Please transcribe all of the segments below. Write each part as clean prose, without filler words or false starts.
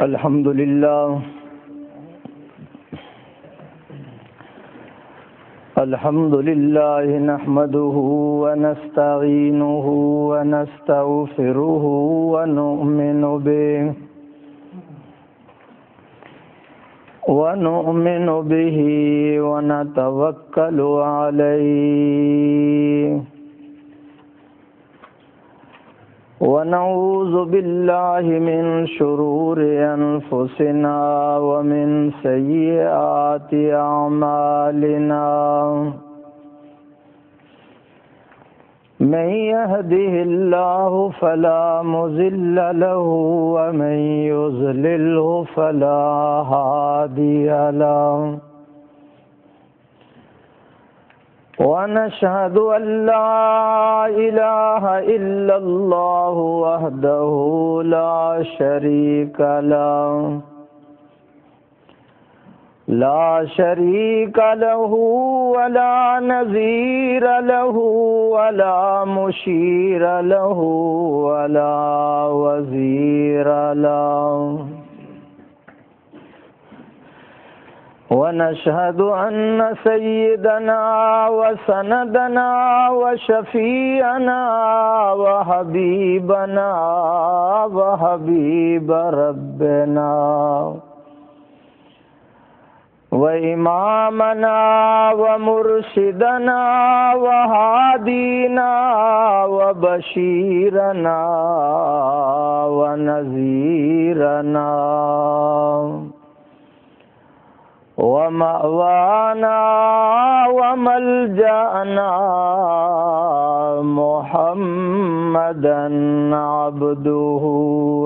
الحمد لله نحمده ونستعينه ونستغفره ونؤمن به ونتوكل عليه ونعوذ بالله من شرور أنفسنا ومن سيئات أعمالنا من يهده الله فلا مضل له ومن يضلله فلا هادي له ونشهد أن لا إله إلا الله وحده لا شريك له ولا نظير له ولا مشير له ولا وزير له ونشهد أن سيدنا وسندنا وشفيعنا وحبيبنا وحبيب ربنا وإمامنا ومرشدنا وهادينا وبشيرنا ونذيرنا ومأوانا وملجأنا محمدا عبده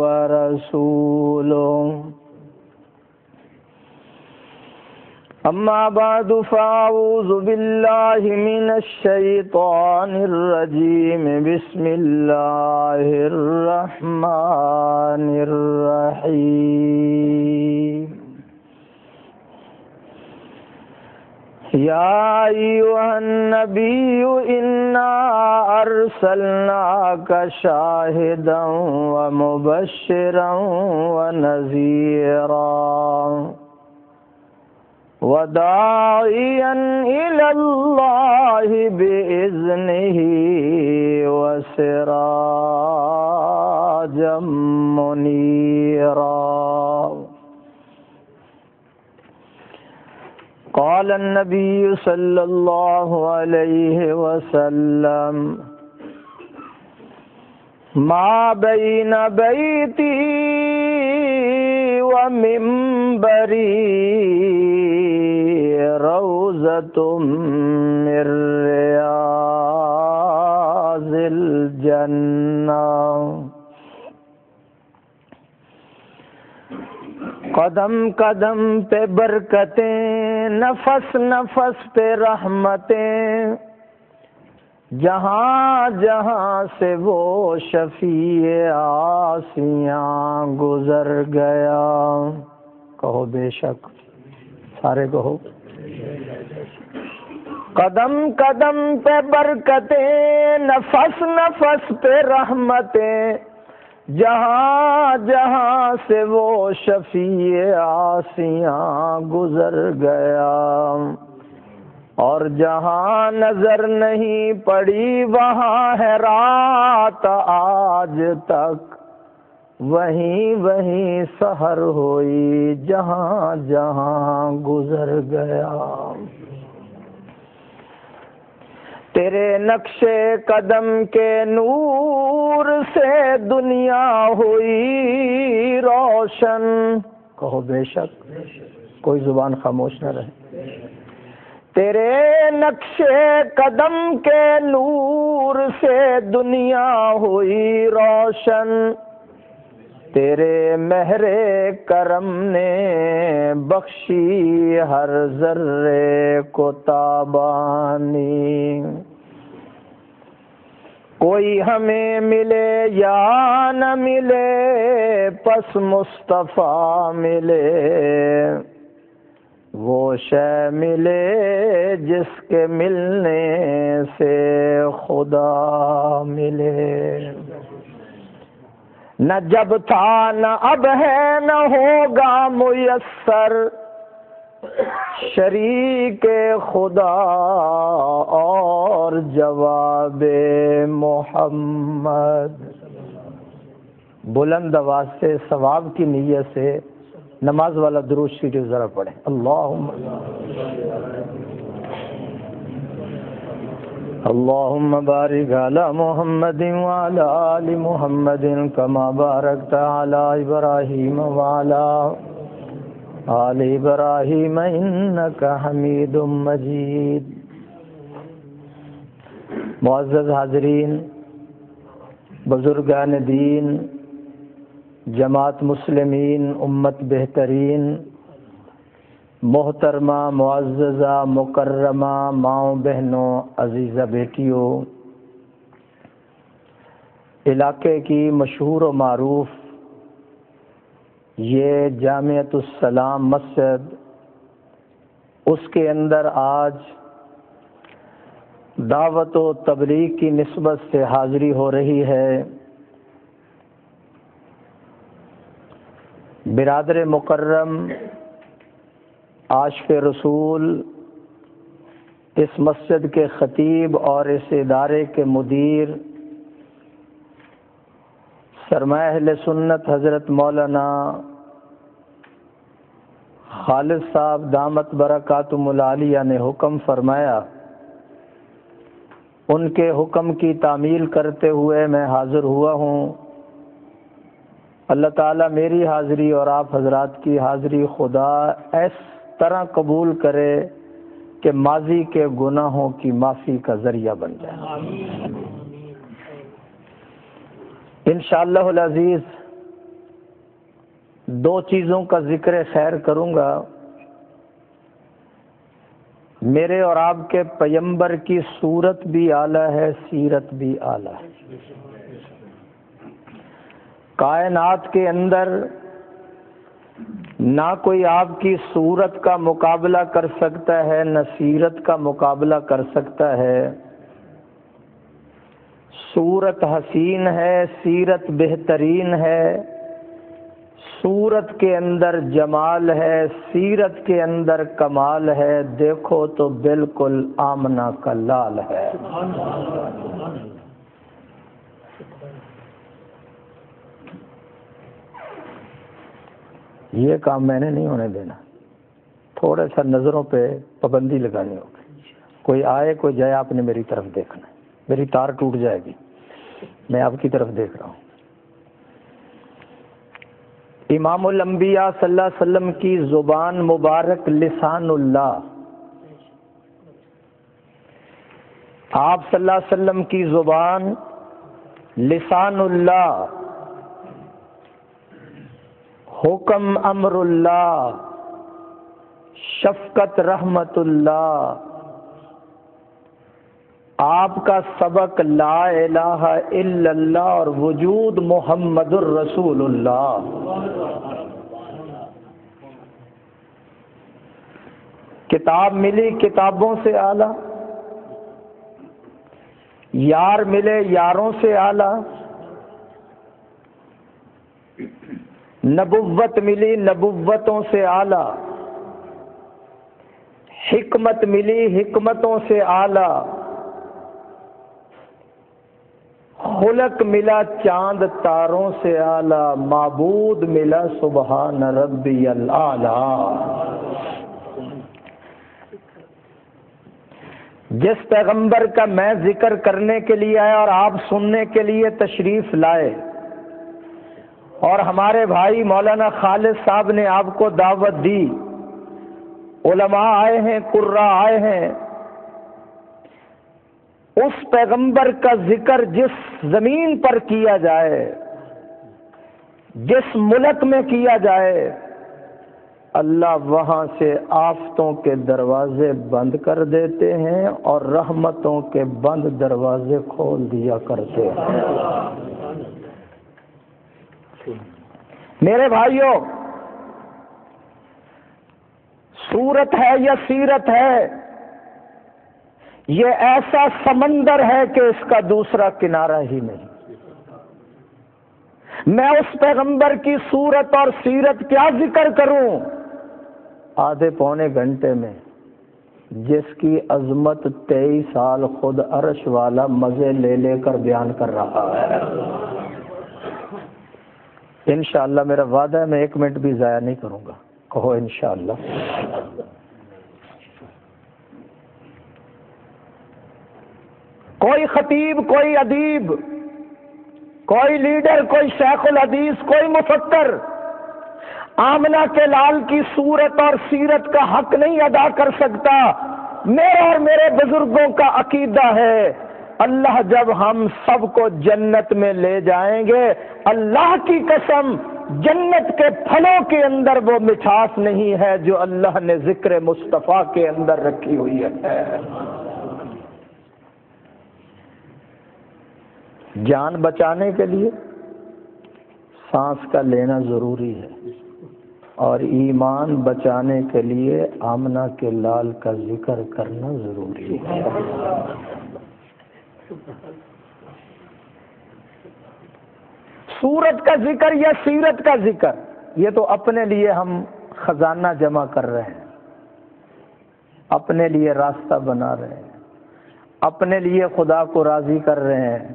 ورسوله أما بعد فأعوذ بالله من الشيطان الرجيم بسم الله الرحمن الرحيم يا أيها النبي إنا أرسلناك شاهدا ومبشرا ونذيرا وداعيا إلى الله بإذنه وسراجا منيرا قال النبي صلى الله عليه وسلم ما بين بيتي ومنبري روضة من رياض الجنة قدم قدم پہ برکتیں نفس نفس پہ رحمتیں جہاں جہاں سے وہ شفیع آسیاں گزر گیا. کہو بے شک، سارے کہو. قدم قدم پہ برکتیں نفس نفس پہ رحمتیں جہاں جہاں سے وہ شفیع آسیاں گزر گیا، اور جہاں نظر نہیں پڑی وہاں ہے رات آج تک، وہیں وہیں سحر ہوئی جہاں جہاں گزر گیا. تیرے نقش قدم کے نور سے دنیا ہوئی روشن. کہو بے شک، کوئی زبان خاموش نہ رہے. تیرے نقش قدم کے نور سے دنیا ہوئی روشن، تیرے مہر کرم نے بخشی ہر ذرے کو تابانی. کوئی ہمیں ملے یا نہ ملے پس مصطفیٰ ملے، وہ شے ملے جس کے ملنے سے خدا ملے. نہ جب تھا نہ اب ہے نہ ہوگا میسر شریک خدا اور جواب محمد. بلند آواز سے ثواب کی نیت سے نماز والا درود شریف ذرا پڑھیں. اللہم بارک علی محمد وعلی آل محمد کما بارکت علی ابراہیم وعلی آل ابراہیم انک حمید مجید. معزز حاضرین، بزرگان دین، جماعت مسلمین، امت بہترین، محترمہ معززہ مکرمہ ماؤں بہنوں، عزیزہ بیٹیوں، علاقے کی مشہور و معروف یہ جامعۃ السلام مسجد، اس کے اندر آج دعوت و تبلیغ کی نسبت سے حاضری ہو رہی ہے. برادر مکرم، عاشق رسول، اس مسجد کے خطیب اور اس ادارے کے مدیر سرمایہ اہل سنت حضرت مولانا خالد صاحب دامت برکاتہم العالیہ نے حکم فرمایا، ان کے حکم کی تعمیل کرتے ہوئے میں حاضر ہوا ہوں. اللہ تعالیٰ میری حاضری اور آپ حضرات کی حاضری خدا اس طرح قبول کرے کہ ماضی کے گناہوں کی معافی کا ذریعہ بن جائے. انشاءاللہ العزیز دو چیزوں کا ذکر خیر کروں گا. میرے اور آپ کے پیمبر کی صورت بھی اعلیٰ ہے، سیرت بھی اعلیٰ ہے. کائنات کے اندر نہ کوئی آپ کی صورت کا مقابلہ کر سکتا ہے، نہ سیرت کا مقابلہ کر سکتا ہے. صورت حسین ہے، سیرت بہترین ہے. صورت کے اندر جمال ہے، سیرت کے اندر کمال ہے. دیکھو تو بالکل آمنہ کا لال ہے. یہ کام میں نے نہیں ہونے دینا. تھوڑا سا نظروں پہ پابندی لگانی ہوگی. کوئی آئے کوئی جائے، آپ نے میری طرف دیکھنا ہے. میری تار ٹوٹ جائے گی، میں آپ کی طرف دیکھ رہا ہوں. امام الانبیاء صلی اللہ علیہ وسلم کی زبان مبارک لسان اللہ. آپ صلی اللہ علیہ وسلم کی زبان لسان اللہ، حکم امر اللہ، شفقت رحمت اللہ. آپ کا سبق لا الہ الا اللہ اور وجود محمد الرسول اللہ. کتاب ملی کتابوں سے اعلیٰ، یار ملے یاروں سے اعلیٰ، نبوت ملی نبوتوں سے اعلیٰ، حکمت ملی حکمتوں سے اعلیٰ، خلق ملا چاند تاروں سے اعلیٰ، معبود ملا سبحان ربی الاعلیٰ. جس پیغمبر کا میں ذکر کرنے کے لیے آیا اور آپ سننے کے لیے تشریف لائے، اور ہمارے بھائی مولانا خالد صاحب نے آپ کو دعوت دی، علماء آئے ہیں، قراء آئے ہیں. اس پیغمبر کا ذکر جس زمین پر کیا جائے، جس ملک میں کیا جائے، اللہ وہاں سے آفتوں کے دروازے بند کر دیتے ہیں اور رحمتوں کے بند دروازے کھول دیا کرتے ہیں. میرے بھائیوں، صورت ہے یا سیرت ہے، یہ ایسا سمندر ہے کہ اس کا دوسرا کنارہ ہی نہیں. میں اس پیغمبر کی صورت اور سیرت کیا ذکر کروں آدھے پونے گھنٹے میں، جس کی عظمت 23 سال خود عرش والا مزے لے لے کر بیان کر رہا ہے۔ انشاءاللہ میرا وعدہ ہے میں 1 منٹ بھی ضائع نہیں کروں گا، کہو انشاءاللہ۔ کوئی خطیب، کوئی ادیب، کوئی لیڈر، کوئی شیخ الحدیث، کوئی مفکر آمنہ کے لال کی صورت اور سیرت کا حق نہیں ادا کر سکتا۔ میرا اور میرے بزرگوں کا عقیدہ ہے اللہ جب ہم سب کو جنت میں لے جائیں گے، اللہ کی قسم جنت کے پھلوں کے اندر وہ مٹھاس نہیں ہے جو اللہ نے ذکر مصطفیٰ کے اندر رکھی ہوئی ہے۔ جان بچانے کے لیے سانس کا لینا ضروری ہے، اور ایمان بچانے کے لیے آمنہ کے لال کا ذکر کرنا ضروری ہے۔ سورت کا ذکر یا سیرت کا ذکر، یہ تو اپنے لیے ہم خزانہ جمع کر رہے ہیں، اپنے لیے راستہ بنا رہے ہیں، اپنے لیے خدا کو راضی کر رہے ہیں،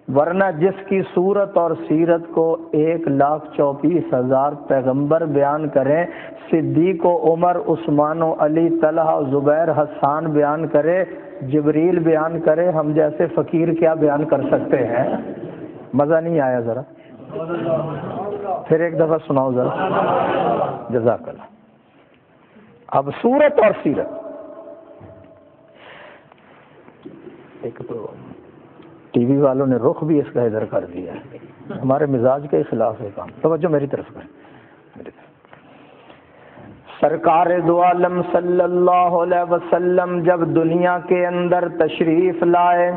ورنہ جس کی صورت اور سیرت کو 1,34,000 پیغمبر بیان کریں، صدیق و عمر، عثمان و علی، طلحہ و زبیر، حسان بیان کرے، جبریل بیان کرے، ہم جیسے فقیر کیا بیان کر سکتے ہیں؟ مزہ نہیں آیا؟ ذرا پھر ایک دفعہ سناؤ ذرا، جزاک اللہ۔ اب صورت اور سیرت، ایک تو ٹی وی والوں نے رخ بھی اس کا ادھر کر دیا ہے، ہمارے مزاج کے خلاف ہے کام۔ توجہ میری طرف کریں۔ سرکار دو عالم صلی اللہ علیہ وسلم جب دنیا کے اندر تشریف لائے،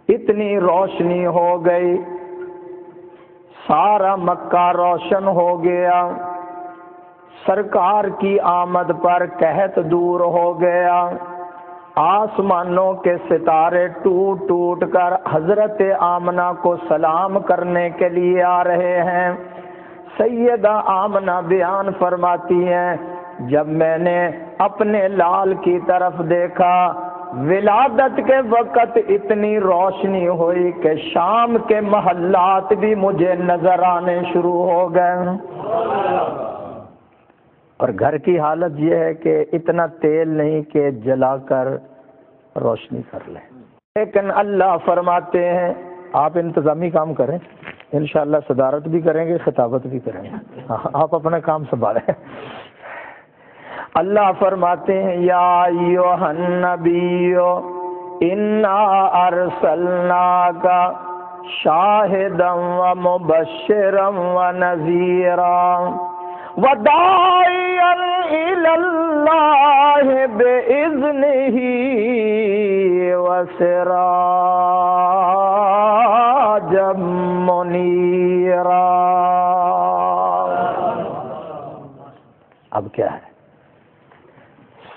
اتنی روشنی ہو گئی، سارا مکہ روشن ہو گیا، سرکار کی آمد پر قحط دور ہو گیا، آسمانوں کے ستارے ٹوٹ ٹوٹ کر حضرت آمنہ کو سلام کرنے کے لیے آ رہے ہیں۔ سیدہ آمنہ بیان فرماتی ہیں، جب میں نے اپنے لال کی طرف دیکھا، ولادت کے وقت اتنی روشنی ہوئی کہ شام کے محلات بھی مجھے نظر آنے شروع ہو گئے، اور گھر کی حالت یہ ہے کہ اتنا تیل نہیں کہ جلا کر روشنی کر لیں، لیکن اللہ فرماتے ہیں آپ انتظامی کام کریں، انشاءاللہ صدارت بھی کریں گے، خطابت بھی کریں گے، آپ اپنا کام سنبھالیں۔ اللہ فرماتے ہیں یا ایھا النبی انا ارسلناک شاہدا ومبشرا ونذیرا وداعیا الی اللہ بإذنہ وسراجا منیرا۔ اب کیا ہے؟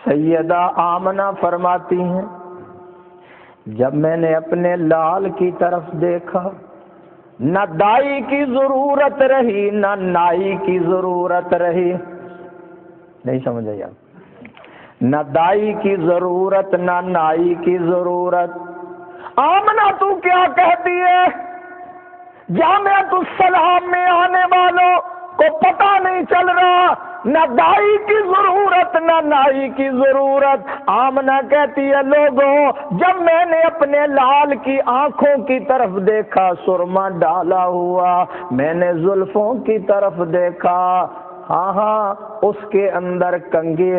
سیدہ آمنہ فرماتی ہیں جب میں نے اپنے لال کی طرف دیکھا، نہ دائی کی ضرورت رہی نہ نائی کی ضرورت رہی، نہیں سمجھ آئی آپ؟ نہ دائی کی ضرورت نہ نائی کی ضرورت۔ آمنہ تو کیا کہتی ہے؟ جامعۃ السلام میں آنے والوں کو پتہ نہیں چل رہا، نہ دائی کی ضرورت نہ نائی کی ضرورت۔ آمنہ کہتی ہے لوگوں، جب میں نے اپنے لال کی آنکھوں کی طرف دیکھا، سرما ڈالا ہوا، میں نے زلفوں کی طرف دیکھا، ہاں اس کے اندر کنگھی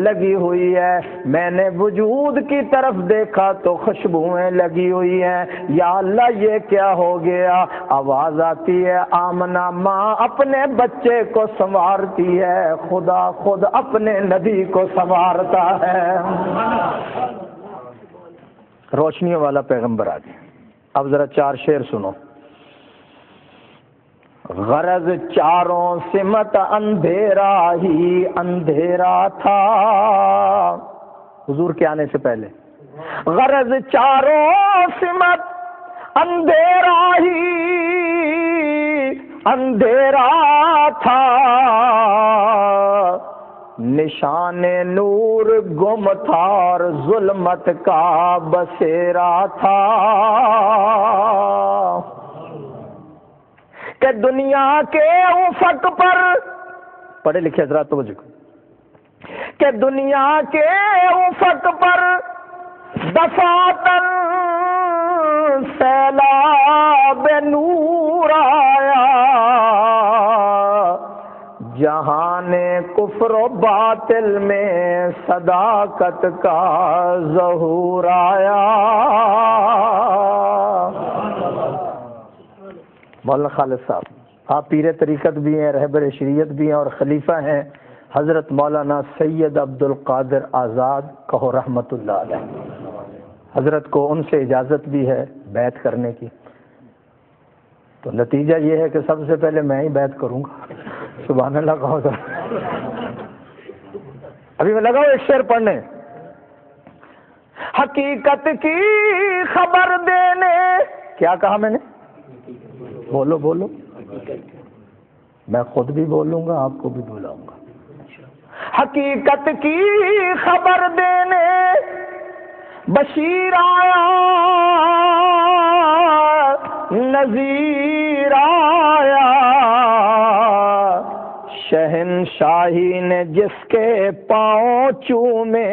لگی ہوئی ہے، میں نے وجود کی طرف دیکھا تو خوشبوئیں لگی ہوئی ہیں، یا اللہ یہ کیا ہو گیا؟ آواز آتی ہے آمنہ ماں اپنے بچے کو سنوارتی ہے، خدا خود اپنے نبی کو سنوارتا ہے۔ روشنیوں والا پیغمبر آ گیا۔ اب ذرا 4 شعر سنو۔ غرض چاروں سمت اندھیرا ہی اندھیرا تھا، حضور کے آنے سے پہلے غرض چاروں سمت اندھیرا ہی اندھیرا تھا، نشان نور گم تھا اور ظلمت کا بسیرا تھا، کہ دنیا کے افق پر، پڑھے لکھے حضرات توجہ کرو، کہ دنیا کے افق پر دفاتر سیلاب نور آیا، جہان کفر و باطل میں صداقت کا ظہور آیا۔ مولانا خالد صاحب آپ پیر طریقت بھی ہیں، رہبر شریعت بھی ہیں اور خلیفہ ہیں حضرت مولانا سید عبد القادر آزاد کہو رحمت اللہ علیہ۔ حضرت کو ان سے اجازت بھی ہے بیعت کرنے کی، تو نتیجہ یہ ہے کہ سب سے پہلے میں ہی بیعت کروں گا۔ سبحان اللہ کہو ذرا۔ ابھی میں لگا ہوں ایک شعر پڑھنے، حقیقت کی خبر دینے، کیا کہا میں نے؟ بولو بولو، میں خود بھی بولوں گا، آپ کو بھی بلاؤں گا۔ حقیقت کی خبر دینے بشیر آیا، نذیر آیا، شہنشاہی نے جس کے پاؤں چومے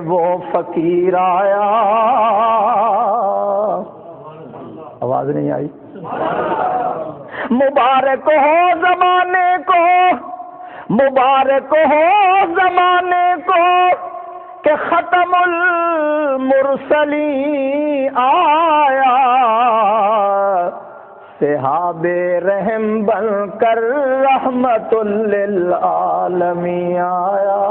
وہ فقیر آیا۔ آواز نہیں آئی؟ مبارک ہو زمانے کو، مبارک ہو زمانے کو کہ ختم المرسلین آیا، صحاب رحم بن کر رحمت للعالمین آیا۔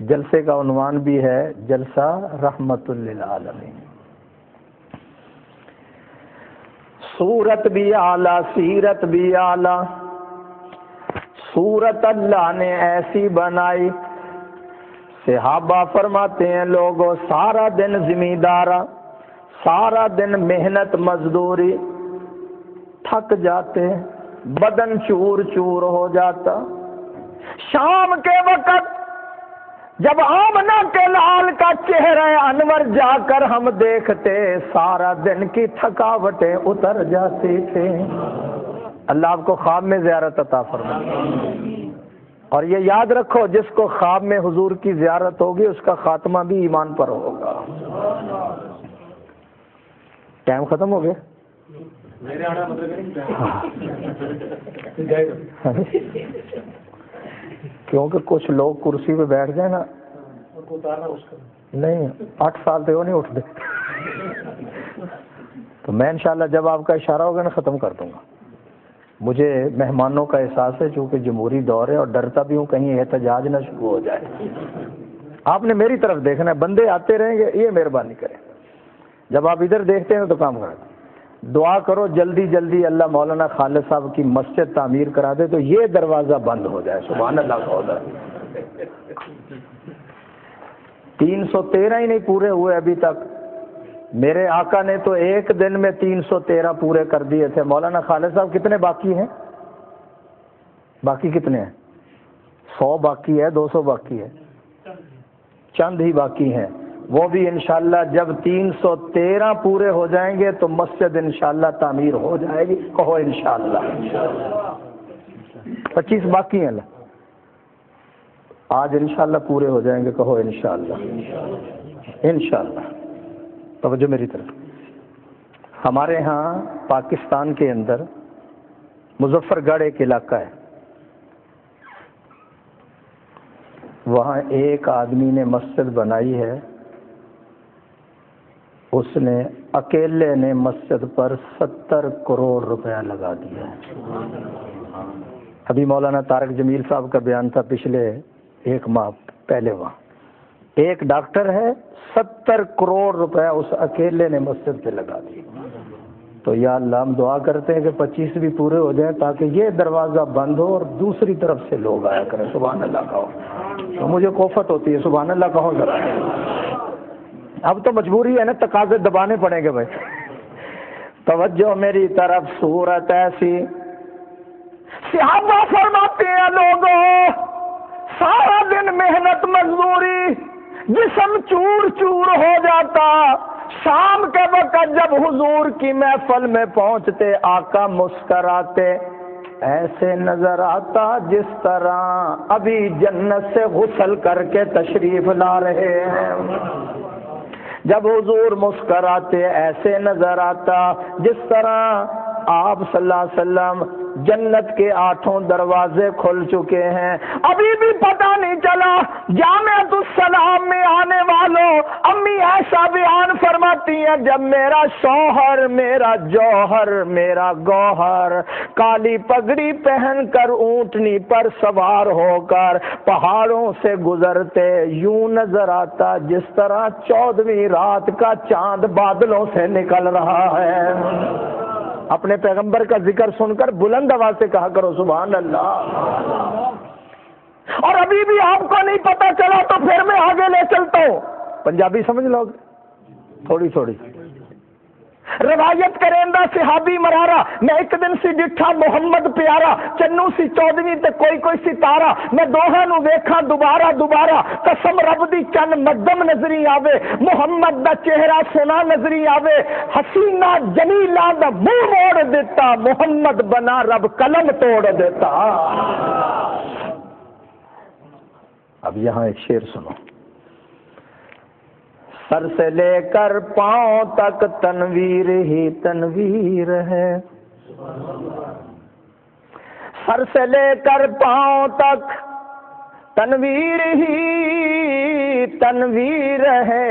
جلسے کا عنوان بھی ہے جلسہ رحمت للعالمین۔ صورت بھی اعلیٰ، سیرت بھی اعلیٰ، صورت اللہ نے ایسی بنائی، صحابہ فرماتے ہیں لوگوں سارا دن زمیندارا، سارا دن محنت مزدوری، تھک جاتے، بدن چور چور ہو جاتا، شام کے وقت جب آمنہ کے لال کا چہرہ انور جا کر ہم دیکھتے، سارا دن کی تھکاوٹیں اتر جاتی تھی۔ اللہ آپ کو خواب میں زیارت عطا فرمائے، اور یہ یاد رکھو جس کو خواب میں حضور کی زیارت ہوگی اس کا خاتمہ بھی ایمان پر ہوگا۔ ٹائم ختم ہو گیا؟ کیونکہ کچھ لوگ کرسی پہ بیٹھ جائیں نا، نہیں 8 سال تک وہ نہیں اٹھتے، تو میں انشاءاللہ جب آپ کا اشارہ ہوگا نا ختم کر دوں گا۔ مجھے مہمانوں کا احساس ہے چونکہ جمہوری دور ہے، اور ڈرتا بھی ہوں کہیں احتجاج نہ شروع ہو جائے۔ آپ نے میری طرف دیکھنا ہے، بندے آتے رہیں گے، یہ مہربانی کریں، جب آپ ادھر دیکھتے ہیں تو کام کریں۔ دعا کرو جلدی جلدی اللہ مولانا خالد صاحب کی مسجد تعمیر کرا دے تو یہ دروازہ بند ہو جائے۔ سبحان اللہ کا۔ 313 ہی نہیں پورے ہوئے ابھی تک، میرے آقا نے تو ایک دن میں 313 پورے کر دیے تھے۔ مولانا خالد صاحب کتنے باقی ہیں؟ باقی کتنے ہیں؟ 100 باقی ہے، 200 باقی ہے، چند ہی باقی ہیں۔ وہ بھی انشاءاللہ جب 313 پورے ہو جائیں گے تو مسجد انشاءاللہ تعمیر ہو جائے گی، کہو انشاءاللہ۔ 25 باقی ہیں، آج انشاءاللہ پورے ہو جائیں گے، کہو انشاءاللہ۔ انشاءاللہ توجہ میری طرف۔ ہمارے ہاں پاکستان کے اندر مظفر گڑھ ایک علاقہ ہے، وہاں ایک آدمی نے مسجد بنائی ہے، اس نے اکیلے نے مسجد پر 70 کروڑ روپیہ لگا دیا ہے۔ ابھی مولانا طارق جمیل صاحب کا بیان تھا پچھلے 1 ماہ پہلے، وہاں ایک ڈاکٹر ہے، 70 کروڑ روپیہ اس اکیلے نے مسجد پہ لگا دیا۔ تو یا اللہ ہم دعا کرتے ہیں کہ 25 بھی پورے ہو جائیں تاکہ یہ دروازہ بند ہو اور دوسری طرف سے لوگ آیا کریں۔ سبحان اللہ کہو، تو مجھے کوفت ہوتی ہے، سبحان اللہ کہو ذرا۔ اب تو مجبوری ہے نا، تقاضے دبانے پڑیں گے بھائی. توجہ میری طرف، صورت ایسی. صحابہ فرماتے ہیں لوگوں سارا دن محنت مزدوری، جسم چور چور ہو جاتا، شام کے وقت جب حضور کی محفل میں پہنچتے آقا مسکراتے، ایسے نظر آتا جس طرح ابھی جنت سے غسل کر کے تشریف لا رہے ہیں. جب حضور مسکراتے ایسے نظر آتا جس طرح آپ صلی اللہ علیہ وسلم جنت کے 8 دروازے کھل چکے ہیں. ابھی بھی پتہ نہیں چلا. جامعۃ السلام میں آنے والوں امی ایسا بیان فرماتی ہیں جب میرا شوہر، میرا جوہر، میرا گوہر کالی پگڑی پہن کر اونٹنی پر سوار ہو کر پہاڑوں سے گزرتے، یوں نظر آتا جس طرح 14ویں رات کا چاند بادلوں سے نکل رہا ہے. اپنے پیغمبر کا ذکر سن کر بلند آواز سے کہا کرو سبحان اللہ. اور ابھی بھی آپ کو نہیں پتا چلا تو پھر میں آگے لے چلتا ہوں. پنجابی سمجھ لو گے تھوڑی تھوڑی. روایت کریندا صحابی مرارا، میں ایک دن سی ڈٹھا محمد پیارا، چنو سی 14ویں تے کوئی ستارہ، میں دوہاں نو ویکھاں دوبارہ قسم رب دی چن مدم نظری آوے، محمد دا چہرہ سونا نظری آوے، حسینہ جمیلہ دا منہ موڑ دیتا، محمد بنا رب قلم توڑ دیتا. اب یہاں ایک شعر سنو. سر سے لے کر پاؤں تک تنویر ہی تنویر ہے، سر سے لے کر پاؤں تک تنویر ہی تنویر ہے،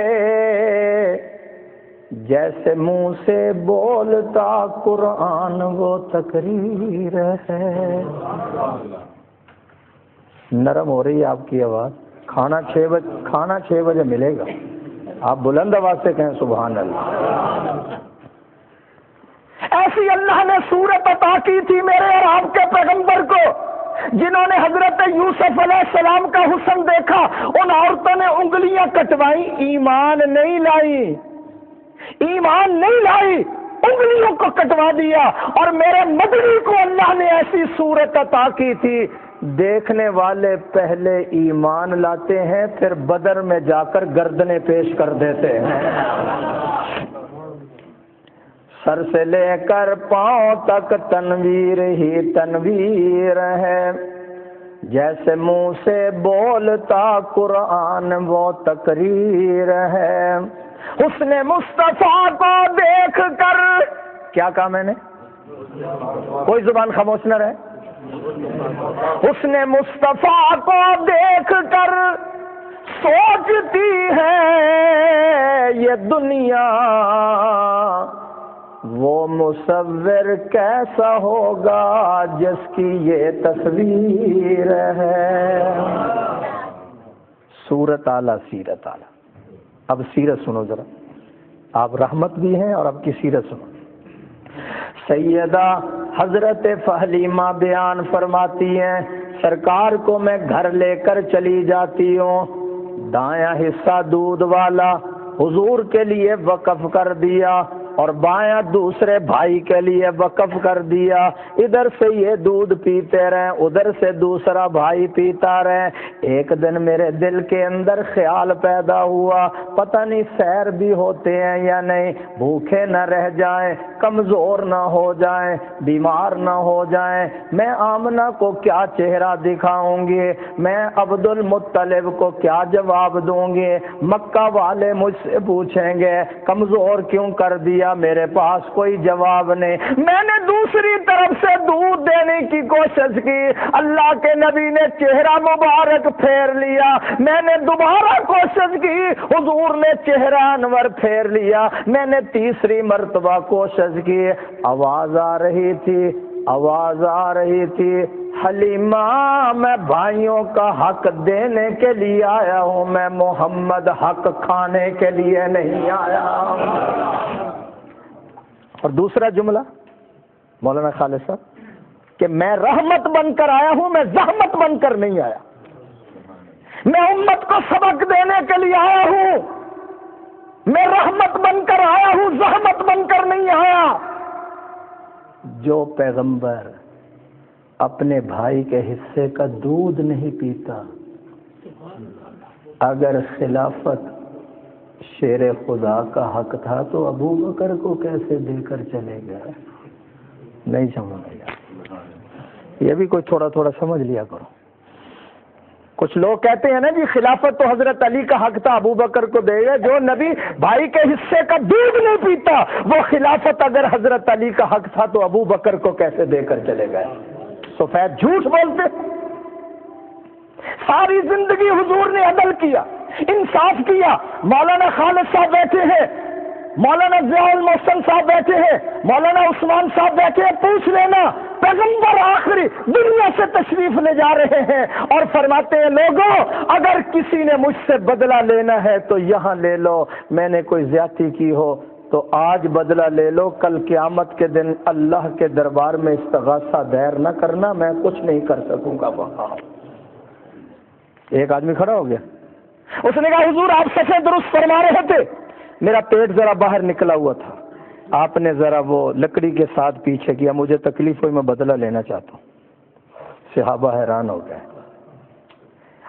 جیسے منہ سے بولتا قرآن وہ تقریر ہے. نرم ہو رہی ہے آپ کی آواز. کھانا 6 بجے ملے گا. آپ بلند آواز سے کہیں سبحان اللہ. ایسی اللہ نے صورت عطا کی تھی میرے اور آپ کے پیغمبر کو، جنہوں نے حضرت یوسف علیہ السلام کا حسن دیکھا، ان عورتوں نے انگلیاں کٹوائی، ایمان نہیں لائی، انگلیوں کو کٹوا دیا. اور میرے مدنی کو اللہ نے ایسی صورت عطا کی تھی، دیکھنے والے پہلے ایمان لاتے ہیں، پھر بدر میں جا کر گردنیں پیش کر دیتے ہیں. سر سے لے کر پاؤں تک تنویر ہی تنویر ہے، جیسے منہ سے بولتا قرآن وہ تقریر ہے. حسن مصطفیٰ کو دیکھ کر، کیا کہا میں نے؟ کوئی زبان خاموش نہ رہے. حسن مصطفیٰ کو دیکھ کر سوچتی ہے یہ دنیا، وہ مصور کیسا ہوگا جس کی یہ تصویر ہے. سورت اعلیٰ سیرت اعلیٰ. اب سیرت سنو ذرا. آپ رحمت بھی ہیں اور آپ کی سیرت سنو. سیدہ حضرت حلیمہ بیان فرماتی ہیں، سرکار کو میں گھر لے کر چلی جاتی ہوں، دایاں حصہ دودھ والا حضور کے لیے وقف کر دیا اور بایاں دوسرے بھائی کے لیے وقف کر دیا. ادھر سے یہ دودھ پیتے رہیں، ادھر سے دوسرا بھائی پیتا رہے. ایک دن میرے دل کے اندر خیال پیدا ہوا، پتہ نہیں سیر بھی ہوتے ہیں یا نہیں، بھوکے نہ رہ جائیں، کمزور نہ ہو جائیں، بیمار نہ ہو جائیں. میں آمنہ کو کیا چہرہ دکھاؤں گی، میں عبد المطلب کو کیا جواب دوں گی؟ مکہ والے مجھ سے پوچھیں گے کمزور کیوں کر دیا، میرے پاس کوئی جواب نہیں. میں نے دوسری طرف سے دودھ دینے کی کوشش کی، اللہ کے نبی نے چہرہ مبارک پھیر لیا. میں نے دوبارہ کوشش کی، حضور نے چہرہ انور پھیر لیا. میں نے تیسری مرتبہ کوشش کی، آواز آ رہی تھی، حلیمہ میں بھائیوں کا حق دینے کے لیے آیا ہوں، میں محمد حق کھانے کے لیے نہیں آیا. اور دوسرا جملہ مولانا خالد صاحب کہ میں رحمت بن کر آیا ہوں، میں زحمت بن کر نہیں آیا. میں امت کو سبق دینے کے لیے آیا ہوں، میں رحمت بن کر آیا ہوں، زحمت بن کر نہیں آیا۔ جو پیغمبر اپنے بھائی کے حصے کا دودھ نہیں پیتا، اگر خلافت شیر خدا کا حق تھا تو ابو بکر کو کیسے دے کر چلے گئے؟ نہیں سمجھ آیا؟ یہ بھی کوئی تھوڑا تھوڑا سمجھ لیا کرو۔ کچھ لوگ کہتے ہیں نا جی خلافت تو حضرت علی کا حق تھا، ابو بکر کو دے گئے۔ جو نبی بھائی کے حصے کا دودھ نہیں پیتا، وہ خلافت اگر حضرت علی کا حق تھا تو ابو بکر کو کیسے دے کر چلے گئے؟ سفید جھوٹ بولتے۔ ساری زندگی حضور نے عدل کیا، انصاف کیا۔ مولانا خالد صاحب بیٹھے ہیں، مولانا ضیاء المحسن صاحب بیٹھے ہیں، مولانا عثمان صاحب بیٹھے ہیں، پوچھ لینا، پیغمبر آخری دنیا سے تشریف لے جا رہے ہیں اور فرماتے ہیں لوگوں اگر کسی نے مجھ سے بدلہ لینا ہے تو یہاں لے لو، میں نے کوئی زیادتی کی ہو تو آج بدلہ لے لو، کل قیامت کے دن اللہ کے دربار میں استغاثہ دائر نہ کرنا، میں کچھ نہیں کر سکوں گا وہاں۔ ایک آدمی کھڑا ہو گیا، اس نے کہا حضور آپ سفید درست فرما رہے تھے، میرا پیٹ ذرا باہر نکلا ہوا تھا، آپ نے ذرا وہ لکڑی کے ساتھ پیچھے کیا، مجھے تکلیف ہوئی، میں بدلہ لینا چاہتا ہوں۔ صحابہ حیران ہو گئے۔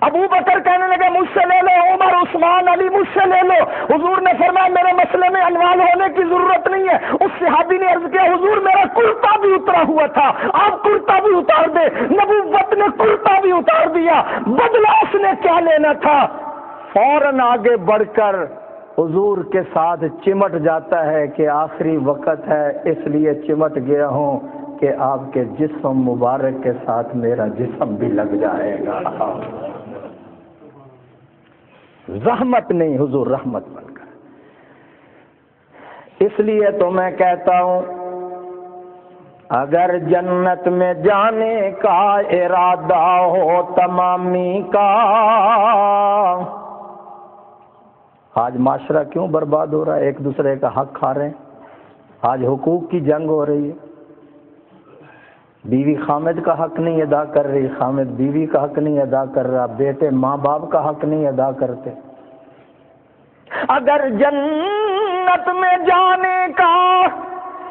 ابو بکر کہنے لگے مجھ سے لے لو، عمر، عثمان، علی مجھ سے لے لو۔ حضور نے فرمایا میرے مسئلے میں انوال ہونے کی ضرورت نہیں ہے۔ اس صحابی نے عرض کیا حضور میرا کرتا بھی اترا ہوا تھا، آپ کرتا بھی اتار دے۔ نبوت نے کرتا بھی اتار دیا، بدلہ اس نے کیا لینا تھا؟ فوراً آگے بڑھ کر حضور کے ساتھ چمٹ جاتا ہے کہ آخری وقت ہے اس لیے چمٹ گیا ہوں کہ آپ کے جسم مبارک کے ساتھ میرا جسم بھی لگ جائے گا۔ زحمت نہیں، حضور رحمت بن کر۔ اس لیے تو میں کہتا ہوں اگر جنت میں جانے کا ارادہ ہو تمامی کا، آج معاشرہ کیوں برباد ہو رہا ہے؟ ایک دوسرے کا حق کھا رہے ہیں، آج حقوق کی جنگ ہو رہی ہے۔ بیوی خامد کا حق نہیں ادا کر رہی، خامد بیوی کا حق نہیں ادا کر رہا، بیٹے ماں باپ کا حق نہیں ادا کرتے۔ اگر جنت میں جانے کا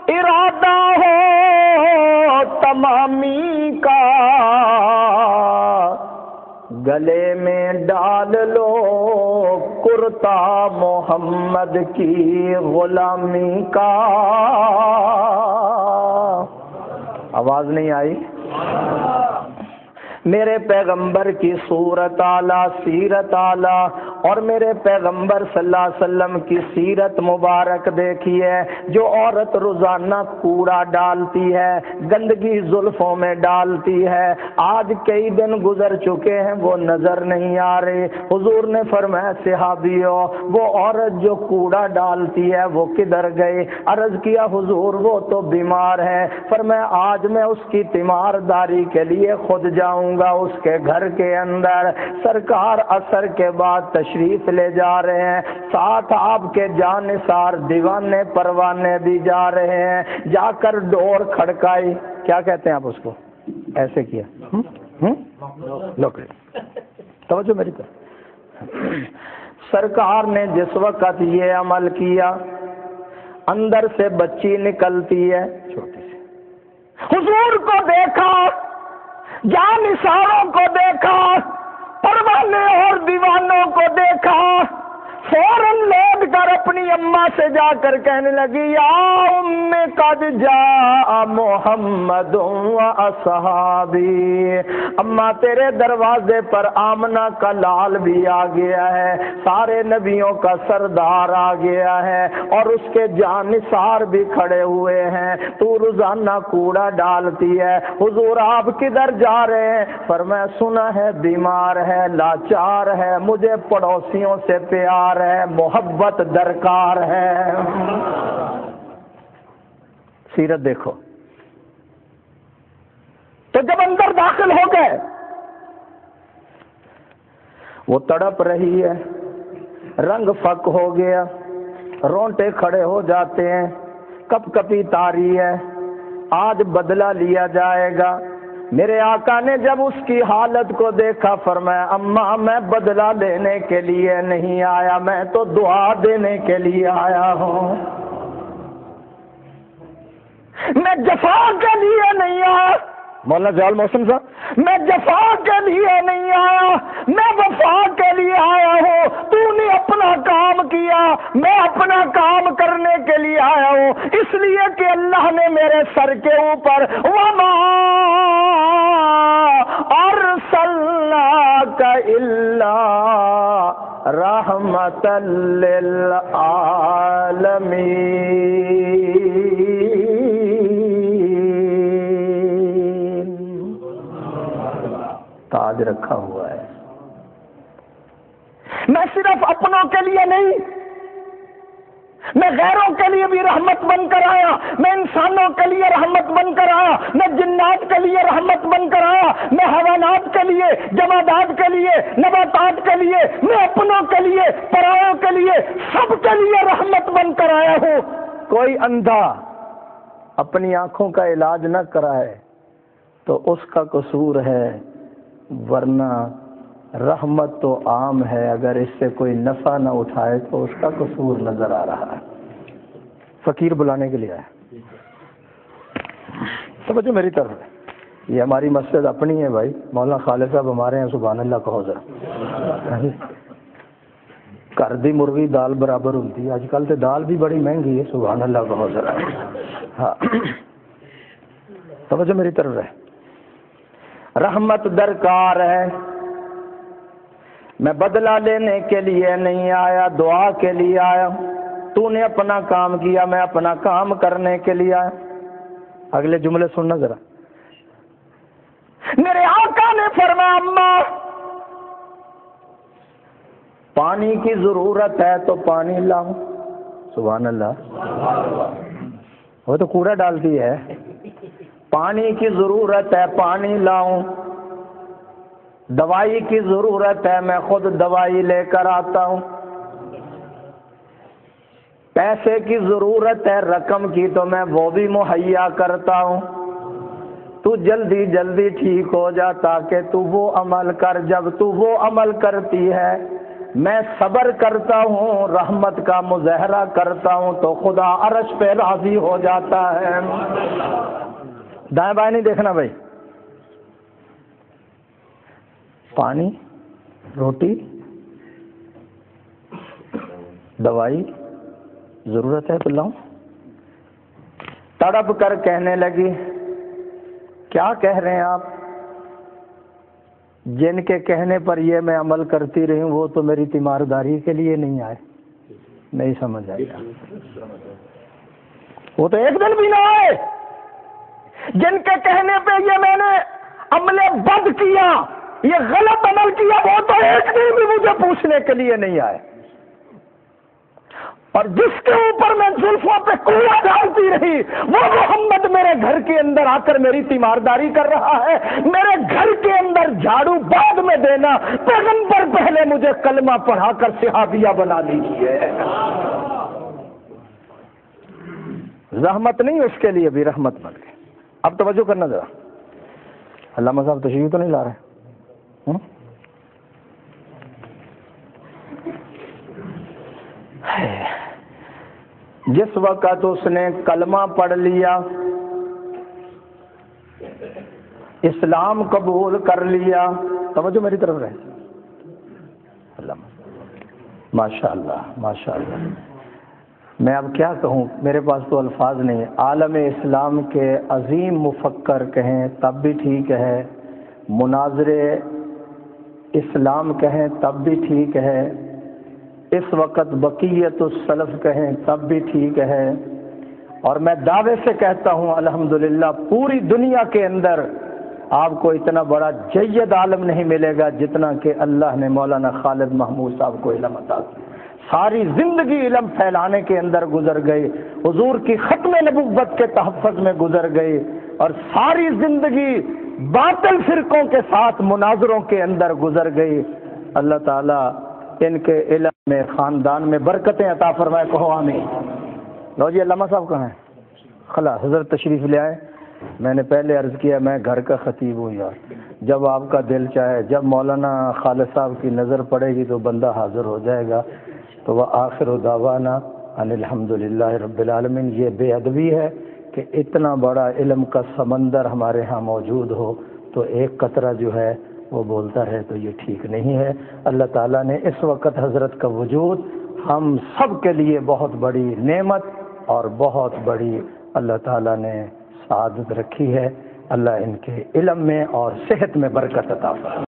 ارادہ ہو تمامی کا، گلے میں ڈال لو کرتا محمد کی غلامی کا۔ آواز نہیں آئی؟ میرے پیغمبر کی صورت اعلیٰ، سیرت اعلیٰ، اور میرے پیغمبر صلی اللہ علیہ وسلم کی سیرت مبارک دیکھیے۔ جو عورت روزانہ کوڑا ڈالتی ہے، گندگی زلفوں میں ڈالتی ہے، آج کئی دن گزر چکے ہیں وہ نظر نہیں آ رہی۔ حضور نے فرمایا صحابیوں وہ عورت جو کوڑا ڈالتی ہے وہ کدھر گئی؟ عرض کیا حضور وہ تو بیمار ہے۔ فرمایا آج میں اس کی تیمارداری کے لیے خود جاؤں گا اس کے گھر کے اندر۔ سرکار عصر کے بعد تشریف لے جا رہے ہیں، ساتھ آپ کے جانثار دیوانے پروانے بھی جا رہے ہیں۔ جا کر ڈور کھڑکائی، کیا کہتے ہیں آپ اس کو؟ ایسے کیا لوکڑی، توجہ میری طرف۔ سرکار نے جس وقت یہ عمل کیا اندر سے بچی نکلتی ہے چھوٹی سی، حضور کو دیکھا، جانثاروں کو دیکھا، پروانے اور دیوانوں کو دیکھا، فوراً لوٹ کر اپنی اماں سے جا کر کہنے لگی یا ام قد جاء محمد و اصحابی، اماں تیرے دروازے پر آمنہ کا لال بھی آ گیا ہے، سارے نبیوں کا سردار آ گیا ہے اور اس کے جانثار بھی کھڑے ہوئے ہیں، تو روزانہ کوڑا ڈالتی ہے، حضور آپ کدھر جا رہے ہیں؟ فرمایا سنا ہے بیمار ہے، لاچار ہے، مجھے پڑوسیوں سے پیار ہے، محبت درکار ہے۔ سیرت دیکھو۔ تو جب اندر داخل ہو گئے وہ تڑپ رہی ہے، رنگ فک ہو گیا، رونٹے کھڑے ہو جاتے ہیں، کپ کپی تاری ہے، آج بدلہ لیا جائے گا۔ میرے آقا نے جب اس کی حالت کو دیکھا فرمایا اماں میں بدلہ لینے کے لیے نہیں آیا، میں تو دعا دینے کے لیے آیا ہوں، میں جفا کے لیے نہیں آیا۔ مولانا جلال محسن صاحب، میں جفا کے لیے نہیں آیا، میں وفا کے لیے آیا ہوں۔ تو نے اپنا کام کیا، میں اپنا کام کرنے کے لیے آیا ہوں، اس لیے کہ اللہ نے میرے سر کے اوپر وما ارسلناک الا رحمۃ للعالمین، تاج رکھا ہوا ہے۔ میں صرف اپنوں کے لیے نہیں، میں غیروں کے لیے بھی رحمت بن کر آیا، میں انسانوں کے لیے رحمت بن کر آیا، میں جنات کے لیے رحمت بن کر آیا، میں حیوانات کے لیے، جمادات کے لیے، نباتات کے لیے، میں اپنوں کے لیے، پرایوں کے لیے، سب کے لیے رحمت بن کر آیا ہوں۔ کوئی اندھا اپنی آنکھوں کا علاج نہ کرائے تو اس کا قصور ہے، ورنہ رحمت تو عام ہے، اگر اس سے کوئی نفع نہ اٹھائے تو اس کا قصور نظر آ رہا ہے۔ فقیر بلانے کے لیے آیا، توجہ میری طرف ہے، یہ ہماری مسجد اپنی ہے بھائی، مولانا خالد صاحب ہمارے ہیں، سبحان اللہ کہو ذرا۔ گھر دی مرغی دال برابر ہوتی ہے، آج کل تو دال بھی بڑی مہنگی ہے، سبحان اللہ کہو ذرا۔ ہاں توجہ میری طرف ہے، رحمت درکار ہے، میں بدلہ لینے کے لیے نہیں آیا، دعا کے لیے آیا۔ تو نے اپنا کام کیا، میں اپنا کام کرنے کے لیے آیا۔ اگلے جملے سننا ذرا، میرے آقا نے فرمایا اماں پانی کی ضرورت ہے تو پانی لاؤں، سبحان اللہ، وہ تو کوڑا ڈالتی ہے، پانی کی ضرورت ہے پانی لاؤں، دوائی کی ضرورت ہے میں خود دوائی لے کر آتا ہوں، پیسے کی ضرورت ہے رقم کی تو میں وہ بھی مہیا کرتا ہوں، تو جلدی جلدی ٹھیک ہو جا تاکہ تو وہ عمل کر، جب تو وہ عمل کرتی ہے میں صبر کرتا ہوں، رحمت کا مظاہرہ کرتا ہوں تو خدا عرش پہ راضی ہو جاتا ہے۔ دائیں بائیں نہیں دیکھنا بھائی، پانی، روٹی، دوائی ضرورت ہے تو لاؤں۔ تڑپ کر کہنے لگی کیا کہہ رہے ہیں آپ؟ جن کے کہنے پر یہ میں عمل کرتی رہی ہوں وہ تو میری تیمارداری کے لیے نہیں آئے، نہیں سمجھ آئے گا، وہ تو ایک دن بھی نہ آئے، جن کے کہنے پہ یہ میں نے عمل بد کیا، یہ غلط عمل کیا، وہ تو ایک دن بھی مجھے پوچھنے کے لیے نہیں آئے، اور جس کے اوپر میں زلفوں پہ کوڑا ڈالتی رہی وہ محمد میرے گھر کے اندر آ کر میری تیمارداری کر رہا ہے، میرے گھر کے اندر جھاڑو بعد میں دینا، پیغمبر پہلے مجھے کلمہ پڑھا کر صحابیہ بنا لیجیے۔ رحمت نہیں اس کے لیے بھی رحمت بن گئی۔ اب توجہ کرنا ذرا، علامہ صاحب تشریف تو نہیں لا رہے؟ جس وقت اس نے کلمہ پڑھ لیا، اسلام قبول کر لیا، توجہ میری طرف رہے، ماشاء اللہ ماشاء اللہ، میں اب کیا کہوں، میرے پاس تو الفاظ نہیں، عالم اسلام کے عظیم مفکر کہیں تب بھی ٹھیک ہے، مناظر اسلام کہیں تب بھی ٹھیک ہے، اس وقت بقیت السلف کہیں تب بھی ٹھیک ہے، اور میں دعوے سے کہتا ہوں الحمدللہ پوری دنیا کے اندر آپ کو اتنا بڑا جید عالم نہیں ملے گا جتنا کہ اللہ نے مولانا خالد محمود صاحب کو علم عطا کیا۔ ساری زندگی علم پھیلانے کے اندر گزر گئی، حضور کی ختم نبوت کے تحفظ میں گزر گئی، اور ساری زندگی باطل فرقوں کے ساتھ مناظروں کے اندر گزر گئی۔ اللہ تعالیٰ ان کے علم میں، خاندان میں برکتیں عطا فرمائے، کہو آمین۔ لو جی علامہ صاحب کہاں ہیں؟ خلا حضرت تشریف لے آئے، میں نے پہلے عرض کیا میں گھر کا خطیب ہوں یار، جب آپ کا دل چاہے، جب مولانا خالد صاحب کی نظر پڑے گی تو بندہ حاضر ہو جائے گا۔ تو وہ آخر دعوانا ان الحمدللہ رب العالمین۔ یہ بے ادبی ہے کہ اتنا بڑا علم کا سمندر ہمارے ہاں موجود ہو تو ایک قطرہ جو ہے وہ بولتا رہے، تو یہ ٹھیک نہیں ہے۔ اللہ تعالیٰ نے اس وقت حضرت کا وجود ہم سب کے لیے بہت بڑی نعمت اور بہت بڑی اللہ تعالیٰ نے سعادت رکھی ہے۔ اللہ ان کے علم میں اور صحت میں برکت عطا فرمائے۔